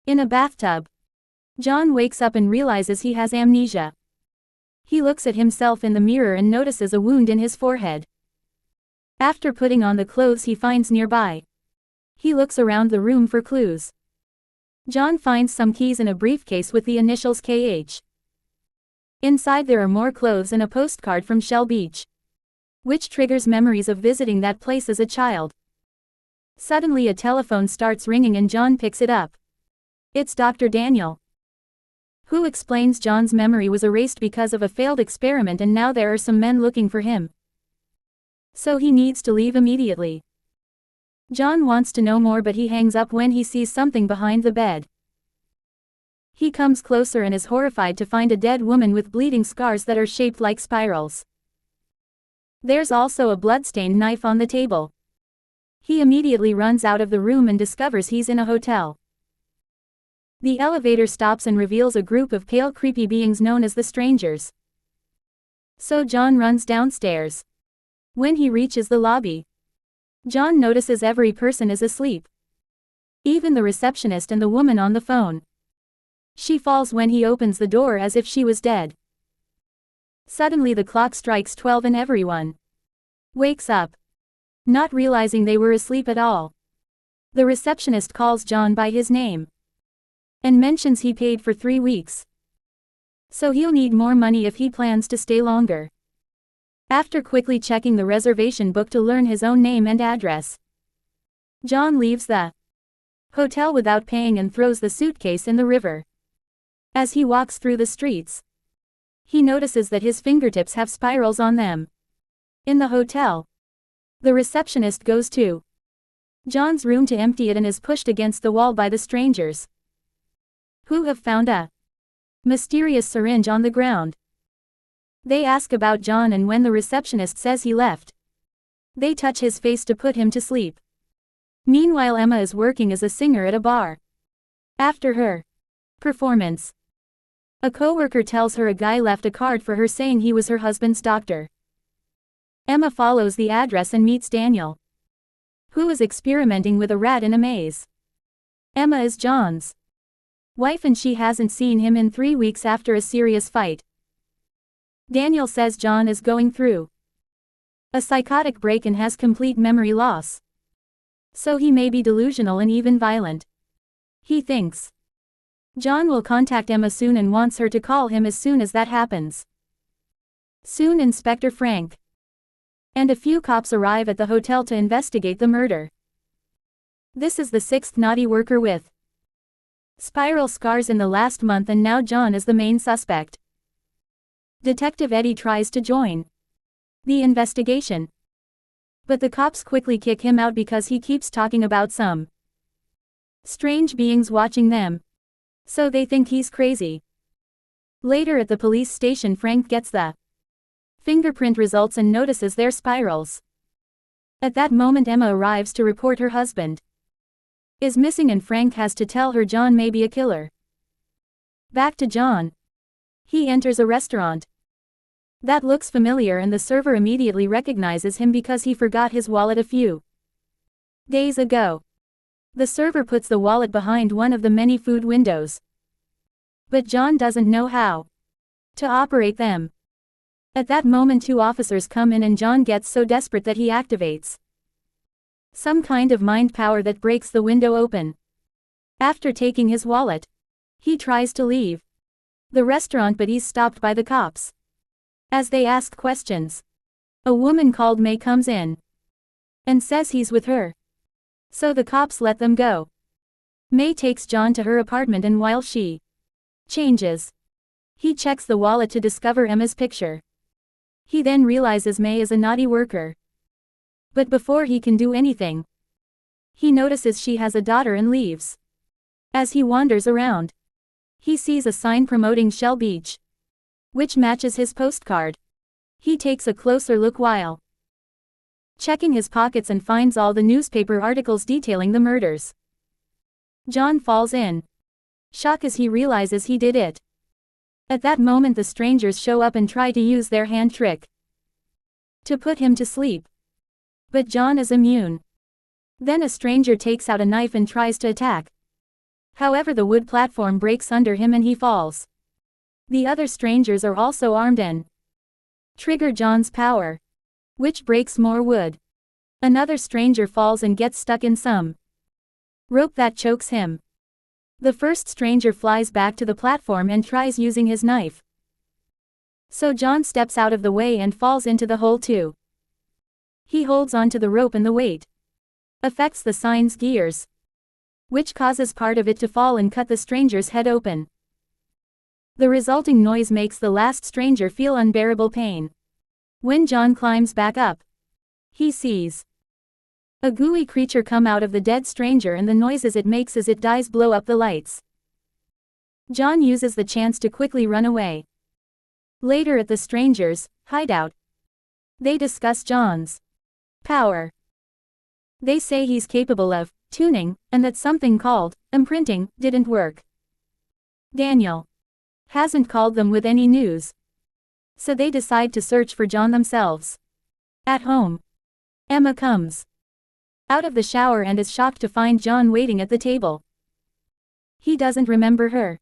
In a bathtub, John wakes up and realizes he has amnesia. He looks at himself in the mirror and notices a wound in his forehead. After putting on the clothes he finds nearby, he looks around the room for clues. John finds some keys in a briefcase with the initials KH. Inside there are more clothes and a postcard from Shell Beach, which triggers memories of visiting that place as a child. Suddenly a telephone starts ringing and John picks it up. It's Dr. Daniel, who explains John's memory was erased because of a failed experiment and now there are some men looking for him. So he needs to leave immediately. John wants to know more but he hangs up when he sees something behind the bed. He comes closer and is horrified to find a dead woman with bleeding scars that are shaped like spirals. There's also a blood-stained knife on the table. He immediately runs out of the room and discovers he's in a hotel. The elevator stops and reveals a group of pale creepy beings known as the Strangers. So John runs downstairs. When he reaches the lobby, John notices every person is asleep. Even the receptionist and the woman on the phone. She falls when he opens the door as if she was dead. Suddenly the clock strikes 12 and everyone wakes up, not realizing they were asleep at all. The receptionist calls John by his name and mentions he paid for 3 weeks, so he'll need more money if he plans to stay longer. After quickly checking the reservation book to learn his own name and address, John leaves the hotel without paying and throws the suitcase in the river. As he walks through the streets, he notices that his fingertips have spirals on them. In the hotel, the receptionist goes to John's room to empty it and is pushed against the wall by the Strangers, who have found a mysterious syringe on the ground. They ask about John and when the receptionist says he left, they touch his face to put him to sleep. Meanwhile Emma is working as a singer at a bar. After her performance, a coworker tells her a guy left a card for her saying he was her husband's doctor. Emma follows the address and meets Daniel, who is experimenting with a rat in a maze. Emma is John's wife and she hasn't seen him in 3 weeks after a serious fight. Daniel says John is going through a psychotic break and has complete memory loss, so he may be delusional and even violent. He thinks John will contact Emma soon and wants her to call him as soon as that happens. Soon Inspector Frank and a few cops arrive at the hotel to investigate the murder. This is the 6th naughty worker with spiral scars in the last month and now John is the main suspect. Detective Eddie tries to join the investigation, but the cops quickly kick him out because he keeps talking about some strange beings watching them, so they think he's crazy. Later at the police station Frank gets the fingerprint results and notices their spirals. At that moment Emma arrives to report her husband is missing and Frank has to tell her John may be a killer. Back to John. He enters a restaurant that looks familiar and the server immediately recognizes him because he forgot his wallet a few days ago. The server puts the wallet behind one of the many food windows, but John doesn't know how to operate them. At that moment 2 officers come in and John gets so desperate that he activates some kind of mind power that breaks the window open. After taking his wallet, he tries to leave the restaurant but he's stopped by the cops. As they ask questions, a woman called May comes in and says he's with her, so the cops let them go. May takes John to her apartment and while she changes, he checks the wallet to discover Emma's picture. He then realizes May is a naughty worker. But before he can do anything, he notices she has a daughter and leaves. As he wanders around, he sees a sign promoting Shell Beach, which matches his postcard. He takes a closer look while checking his pockets and finds all the newspaper articles detailing the murders. John falls in shock as he realizes he did it. At that moment the Strangers show up and try to use their hand trick to put him to sleep. But John is immune. Then a stranger takes out a knife and tries to attack However, the wood platform breaks under him and he falls. The other strangers are also armed and trigger John's power, which breaks more wood. Another stranger falls and gets stuck in some rope that chokes him. The first stranger flies back to the platform and tries using his knife. So John steps out of the way and falls into the hole too. He holds onto the rope and the weight affects the sign's gears, which causes part of it to fall and cut the stranger's head open. The resulting noise makes the last stranger feel unbearable pain. When John climbs back up, he sees a gooey creature come out of the dead stranger, and the noises it makes as it dies blow up the lights. John uses the chance to quickly run away. Later at the stranger's hideout, they discuss John's power. They say he's capable of tuning, and that something called imprinting didn't work. Daniel hasn't called them with any news, so they decide to search for John themselves. At home, Emma comes out of the shower and is shocked to find John waiting at the table. He doesn't remember her.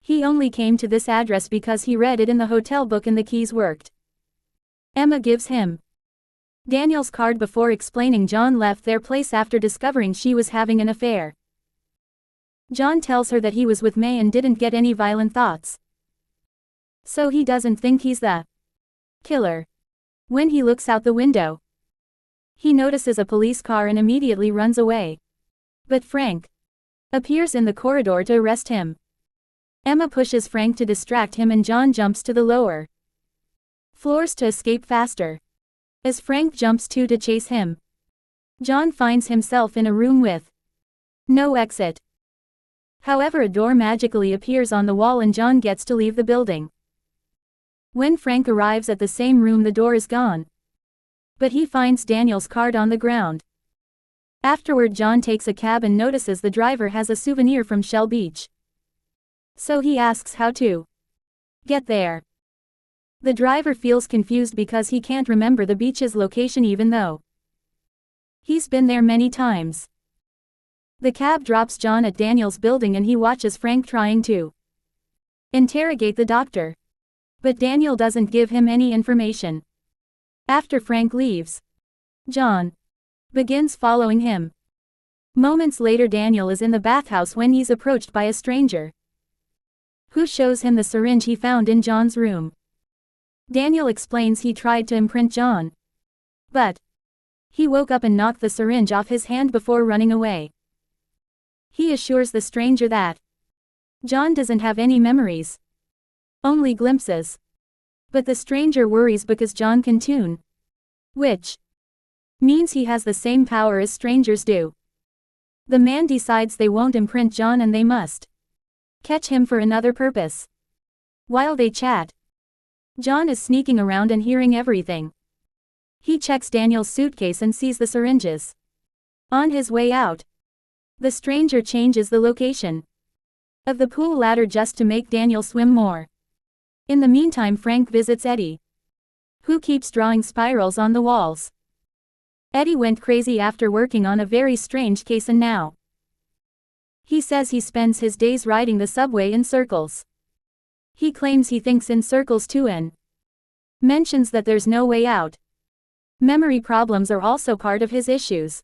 He only came to this address because he read it in the hotel book and the keys worked. Emma gives him Daniel's card before explaining John left their place after discovering she was having an affair. John tells her that he was with May and didn't get any violent thoughts, so he doesn't think he's the killer. When he looks out the window, he notices a police car and immediately runs away. But Frank appears in the corridor to arrest him. Emma pushes Frank to distract him and John jumps to the lower floors to escape faster. As Frank jumps too to chase him, John finds himself in a room with no exit. However, a door magically appears on the wall and John gets to leave the building. When Frank arrives at the same room, the door is gone, but he finds Daniel's card on the ground. Afterward, John takes a cab and notices the driver has a souvenir from Shell Beach. So he asks how to get there. The driver feels confused because he can't remember the beach's location even though he's been there many times. The cab drops John at Daniel's building and he watches Frank trying to interrogate the doctor, but Daniel doesn't give him any information. After Frank leaves, John begins following him. Moments later, Daniel is in the bathhouse when he's approached by a stranger who shows him the syringe he found in John's room. Daniel explains he tried to imprint John, but he woke up and knocked the syringe off his hand before running away. He assures the stranger that John doesn't have any memories, only glimpses. But the stranger worries because John can tune, which means he has the same power as strangers do. The man decides they won't imprint John and they must catch him for another purpose. While they chat, John is sneaking around and hearing everything. He checks Daniel's suitcase and sees the syringes. On his way out, the stranger changes the location of the pool ladder just to make Daniel swim more. In the meantime, Frank visits Eddie, who keeps drawing spirals on the walls. Eddie went crazy after working on a very strange case and now he says he spends his days riding the subway in circles. He claims he thinks in circles too and mentions that there's no way out. Memory problems are also part of his issues.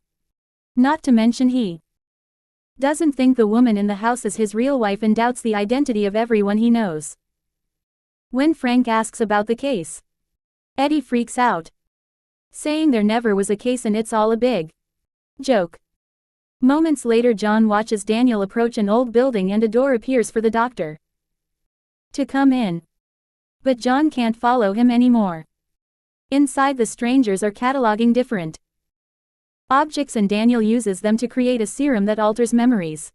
Not to mention he doesn't think the woman in the house is his real wife and doubts the identity of everyone he knows. When Frank asks about the case, Eddie freaks out, saying there never was a case and it's all a big joke. Moments later, John watches Daniel approach an old building and a door appears for the doctor to come in. But John can't follow him anymore. Inside, the strangers are cataloging different objects and Daniel uses them to create a serum that alters memories.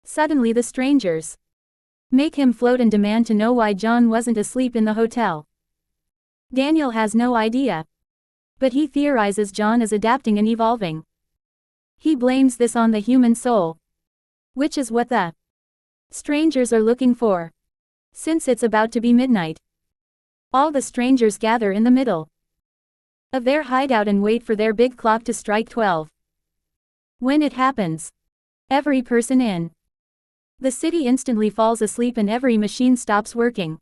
Suddenly the strangers make him float and demand to know why John wasn't asleep in the hotel. Daniel has no idea, but he theorizes John is adapting and evolving. He blames this on the human soul, which is what the strangers are looking for. Since it's about to be midnight, all the strangers gather in the middle of their hideout and wait for their big clock to strike 12. When it happens, every person in The city instantly falls asleep and every machine stops working,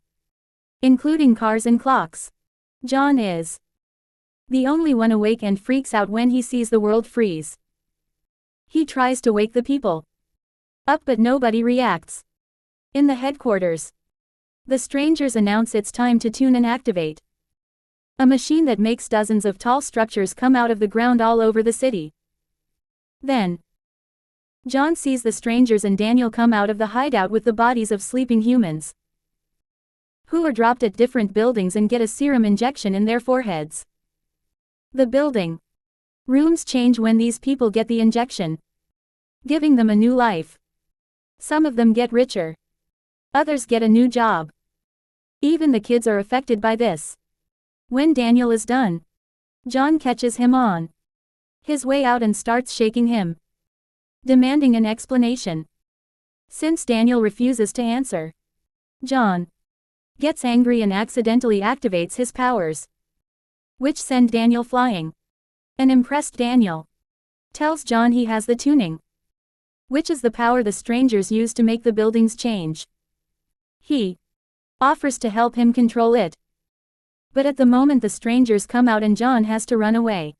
including cars and clocks. John is the only one awake and freaks out when he sees the world freeze. He tries to wake the people up but nobody reacts. In the headquarters, the strangers announce it's time to tune and activate a machine that makes dozens of tall structures come out of the ground all over the city. Then, John sees the strangers and Daniel come out of the hideout with the bodies of sleeping humans, who are dropped at different buildings and get a serum injection in their foreheads. The building rooms change when these people get the injection, giving them a new life. Some of them get richer. Others get a new job. Even the kids are affected by this. When Daniel is done, John catches him on his way out and starts shaking him, demanding an explanation. Since Daniel refuses to answer, John gets angry and accidentally activates his powers, which send Daniel flying. An impressed Daniel tells John he has the tuning, which is the power the strangers use to make the buildings change. He offers to help him control it. But at the moment the strangers come out and John has to run away.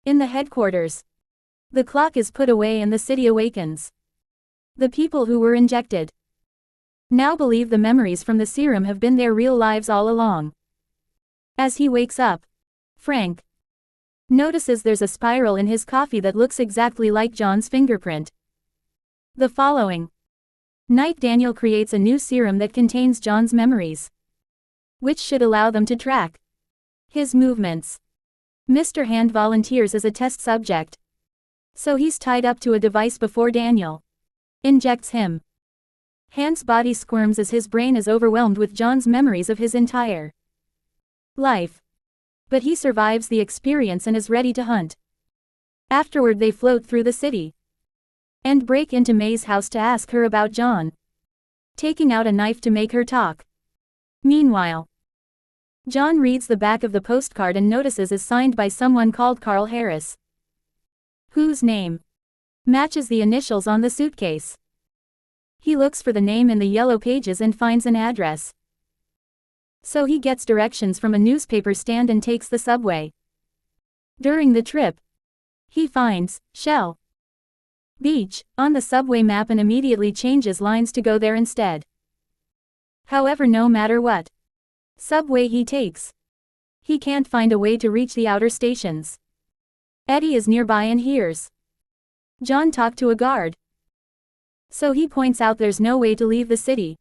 In the headquarters, the clock is put away and the city awakens. The people who were injected now believe the memories from the serum have been their real lives all along. As he wakes up, Frank notices there's a spiral in his coffee that looks exactly like John's fingerprint. The following night Daniel creates a new serum that contains John's memories, which should allow them to track his movements. Mr. Hand volunteers as a test subject, so he's tied up to a device before Daniel injects him. Hand's body squirms as his brain is overwhelmed with John's memories of his entire life. But he survives the experience and is ready to hunt. Afterward they float through the city and break into May's house to ask her about John, taking out a knife to make her talk. Meanwhile, John reads the back of the postcard and notices it's signed by someone called Carl Harris, whose name matches the initials on the suitcase. He looks for the name in the yellow pages and finds an address. So he gets directions from a newspaper stand and takes the subway. During the trip, he finds Shell Beach on the subway map and immediately changes lines to go there instead. However, no matter what subway he takes, he can't find a way to reach the outer stations. Eddie is nearby and hears John talk to a guard, so he points out there's no way to leave the city,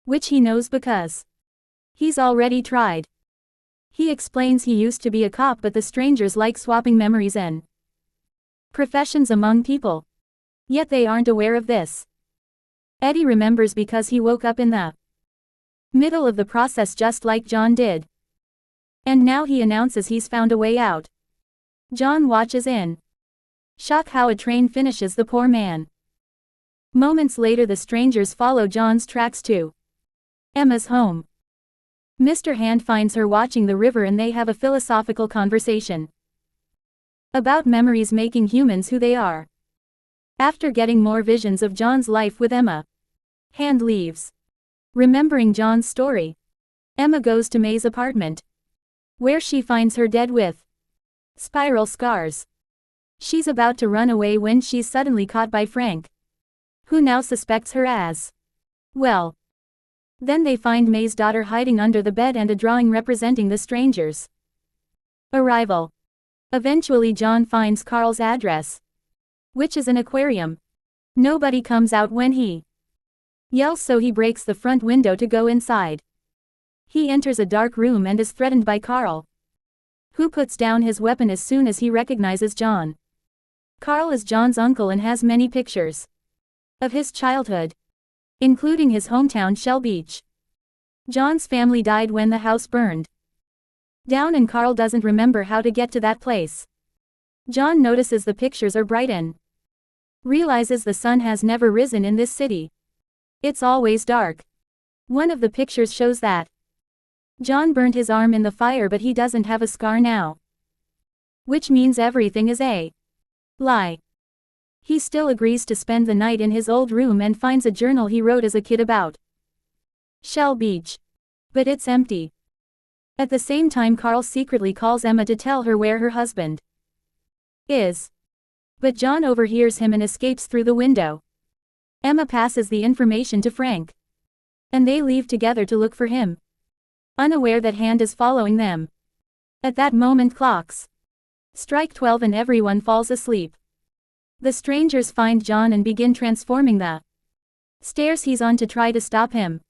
which he knows because he's already tried. He explains he used to be a cop but the strangers like swapping memories and professions among people, yet they aren't aware of this. Eddie remembers because he woke up in the middle of the process just like John did. And now he announces he's found a way out. John watches in shock how a train finishes the poor man. Moments later the strangers follow John's tracks to Emma's home. Mr. Hand finds her watching the river and they have a philosophical conversation about memories making humans who they are. After getting more visions of John's life with Emma, Hand leaves. Remembering John's story, Emma goes to May's apartment, where she finds her dead with spiral scars. She's about to run away when she's suddenly caught by Frank, who now suspects her as well. Then they find May's daughter hiding under the bed and a drawing representing the strangers' arrival. Eventually John finds Carl's address, which is an aquarium. Nobody comes out when he yells, so he breaks the front window to go inside. He enters a dark room and is threatened by Carl, who puts down his weapon as soon as he recognizes John. Carl is John's uncle and has many pictures of his childhood, including his hometown Shell Beach. John's family died when the house burned down and Carl doesn't remember how to get to that place. John notices the pictures are bright and realizes the sun has never risen in this city. It's always dark. One of the pictures shows that John burned his arm in the fire but he doesn't have a scar now, which means everything is a lie. He still agrees to spend the night in his old room and finds a journal he wrote as a kid about Shell Beach. But it's empty. At the same time, Carl secretly calls Emma to tell her where her husband is. But John overhears him and escapes through the window. Emma passes the information to Frank. And they leave together to look for him, unaware that Hand is following them. At that moment, clocks strike 12 and everyone falls asleep. The strangers find John and begin transforming the stairs he's on to try to stop him.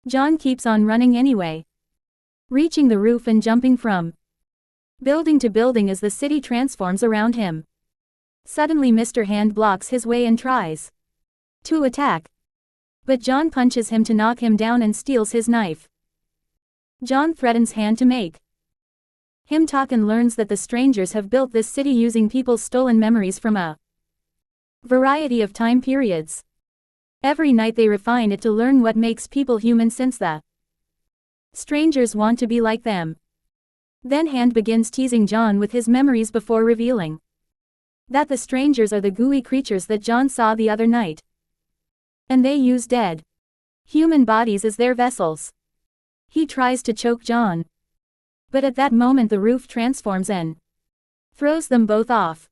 John keeps on running anyway, reaching the roof and jumping from building to building as the city transforms around him. Suddenly Mr. Hand blocks his way and tries to attack. But John punches him to knock him down and steals his knife. John threatens Hand to make him talk and learns that the strangers have built this city using people's stolen memories from a variety of time periods. Every night they refine it to learn what makes people human, since the strangers want to be like them. Then Hand begins teasing John with his memories before revealing that the strangers are the gooey creatures that John saw the other night. And they use dead human bodies as their vessels. He tries to choke John. But at that moment the roof transforms and throws them both off.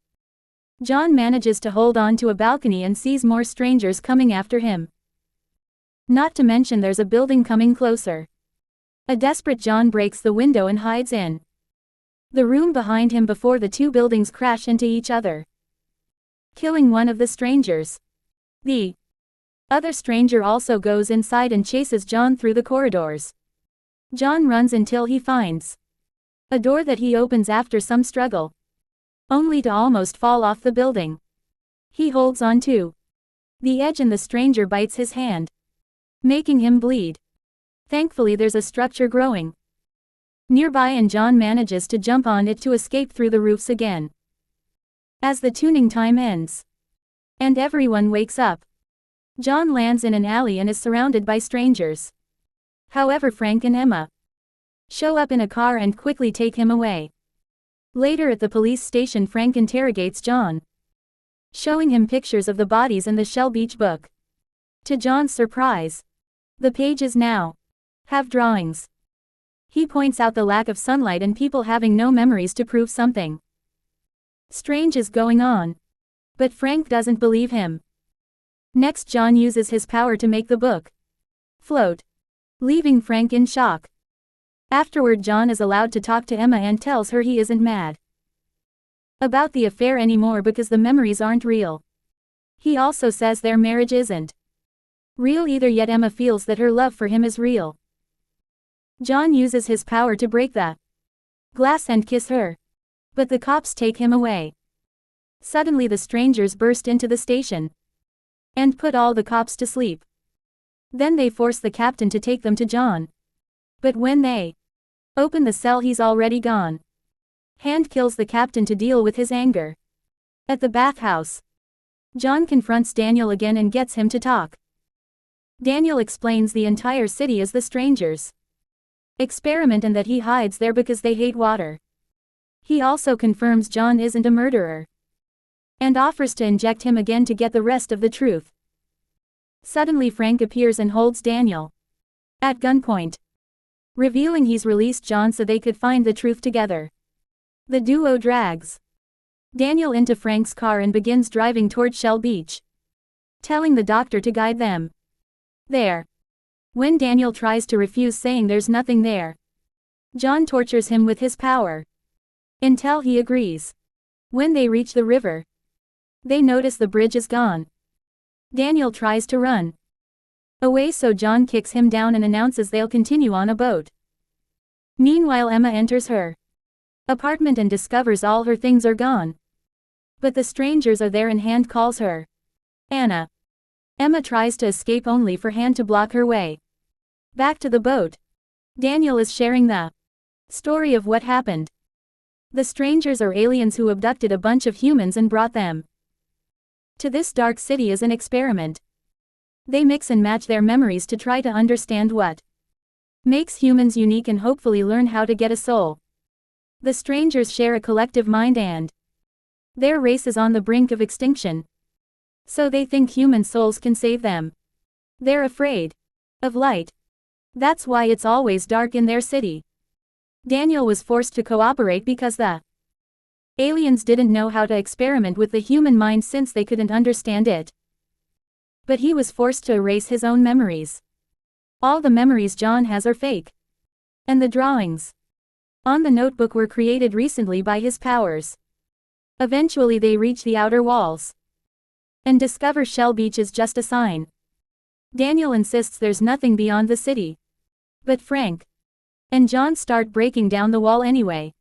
John manages to hold on to a balcony and sees more strangers coming after him. Not to mention there's a building coming closer. A desperate John breaks the window and hides in the room behind him before the two buildings crash into each other, killing one of the strangers. The other stranger also goes inside and chases John through the corridors. John runs until he finds a door that he opens after some struggle, only to almost fall off the building. He holds on to the edge and the stranger bites his hand, making him bleed. Thankfully there's a structure growing nearby and John manages to jump on it to escape through the roofs again. As the tuning time ends and everyone wakes up, John lands in an alley and is surrounded by strangers. However, Frank and Emma show up in a car and quickly take him away. Later at the police station, Frank interrogates John, showing him pictures of the bodies in the Shell Beach book. To John's surprise, the pages now have drawings. He points out the lack of sunlight and people having no memories to prove something strange is going on. But Frank doesn't believe him. Next, John uses his power to make the book float, leaving Frank in shock. Afterward, John is allowed to talk to Emma and tells her he isn't mad about the affair anymore because the memories aren't real. He also says their marriage isn't real either, yet Emma feels that her love for him is real. John uses his power to break the glass and kiss her, but the cops take him away. Suddenly the strangers burst into the station and put all the cops to sleep. Then they force the captain to take them to John. But when they open the cell, he's already gone. Hand kills the captain to deal with his anger. At the bathhouse, John confronts Daniel again and gets him to talk. Daniel explains the entire city is the strangers' experiment and that he hides there because they hate water. He also confirms John isn't a murderer and offers to inject him again to get the rest of the truth. Suddenly Frank appears and holds Daniel at gunpoint, revealing he's released John so they could find the truth together. The duo drags Daniel into Frank's car and begins driving toward Shell Beach, telling the doctor to guide them there. When Daniel tries to refuse, saying there's nothing there, John tortures him with his power until he agrees. When they reach the river, they notice the bridge is gone. Daniel tries to run away, so John kicks him down and announces they'll continue on a boat. Meanwhile, Emma enters her apartment and discovers all her things are gone. But the strangers are there and Hand calls her Anna. Emma tries to escape only for Hand to block her way back to the boat. Daniel is sharing the story of what happened. The strangers are aliens who abducted a bunch of humans and brought them to this dark city as an experiment. They mix and match their memories to try to understand what makes humans unique and hopefully learn how to get a soul. The strangers share a collective mind and their race is on the brink of extinction. So they think human souls can save them. They're afraid of light. That's why it's always dark in their city. Daniel was forced to cooperate because the aliens didn't know how to experiment with the human mind since they couldn't understand it. But he was forced to erase his own memories. All the memories John has are fake. And the drawings on the notebook were created recently by his powers. Eventually they reach the outer walls and discover Shell Beach is just a sign. Daniel insists there's nothing beyond the city. But Frank and John start breaking down the wall anyway.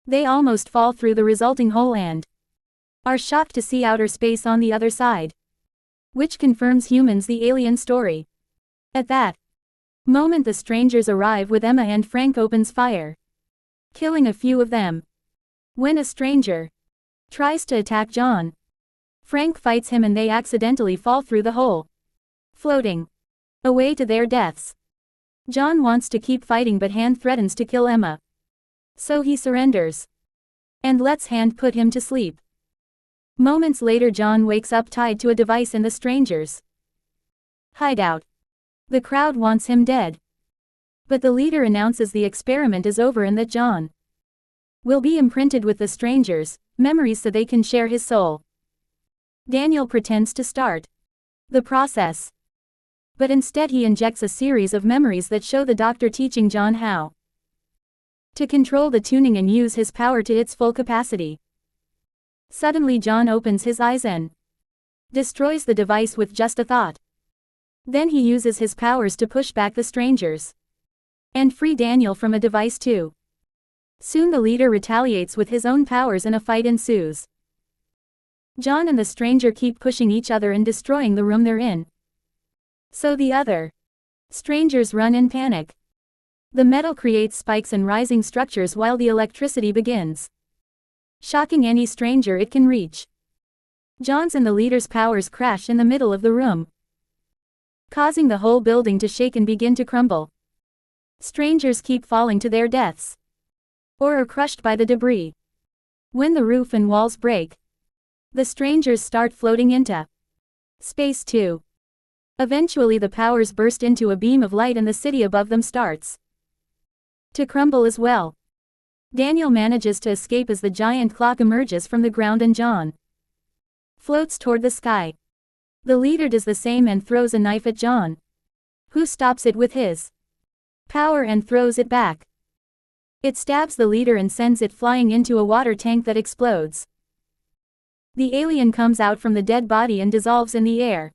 They almost fall through the resulting hole and are shocked to see outer space on the other side, which confirms humans the alien story. At that moment the strangers arrive with Emma and Frank opens fire, killing a few of them. When a stranger tries to attack John, Frank fights him and they accidentally fall through the hole, floating away to their deaths. John wants to keep fighting but Hand threatens to kill Emma. So he surrenders and lets Hand put him to sleep. Moments later John wakes up tied to a device in the strangers' hideout. The crowd wants him dead. But the leader announces the experiment is over and that John will be imprinted with the strangers' memories so they can share his soul. Daniel pretends to start the process. But instead he injects a series of memories that show the doctor teaching John how to control the tuning and use his power to its full capacity. Suddenly John opens his eyes and destroys the device with just a thought. Then he uses his powers to push back the strangers and free Daniel from a device too. Soon the leader retaliates with his own powers and a fight ensues. John and the stranger keep pushing each other and destroying the room they're in. So the other strangers run in panic. The metal creates spikes and rising structures while the electricity begins shocking any stranger it can reach. John's and the leader's powers crash in the middle of the room, causing the whole building to shake and begin to crumble. Strangers keep falling to their deaths or are crushed by the debris. When the roof and walls break, the strangers start floating into space too. Eventually the powers burst into a beam of light and the city above them starts to crumble as well. Daniel manages to escape as the giant clock emerges from the ground and John floats toward the sky. The leader does the same and throws a knife at John, who stops it with his power and throws it back. It stabs the leader and sends it flying into a water tank that explodes. The alien comes out from the dead body and dissolves in the air.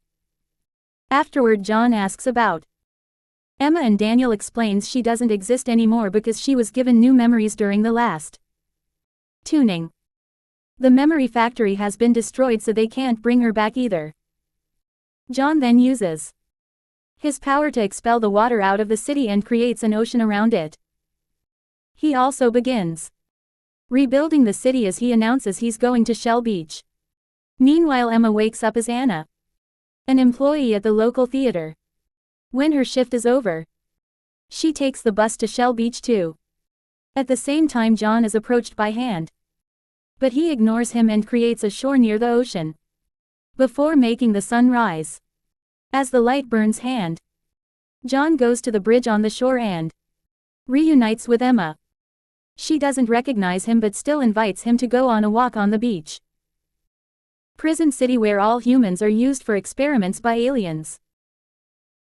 Afterward John asks about Emma and Daniel explains she doesn't exist anymore because she was given new memories during the last tuning. The memory factory has been destroyed so they can't bring her back either. John then uses his power to expel the water out of the city and creates an ocean around it. He also begins rebuilding the city as he announces he's going to Shell Beach. Meanwhile Emma wakes up as Anna, an employee at the local theater. When her shift is over, she takes the bus to Shell Beach too. At the same time John is approached by Hand, but he ignores him and creates a shore near the ocean before making the sun rise. As the light burns Hand, John goes to the bridge on the shore and reunites with Emma. She doesn't recognize him but still invites him to go on a walk on the beach. Prison city where all humans are used for experiments by aliens.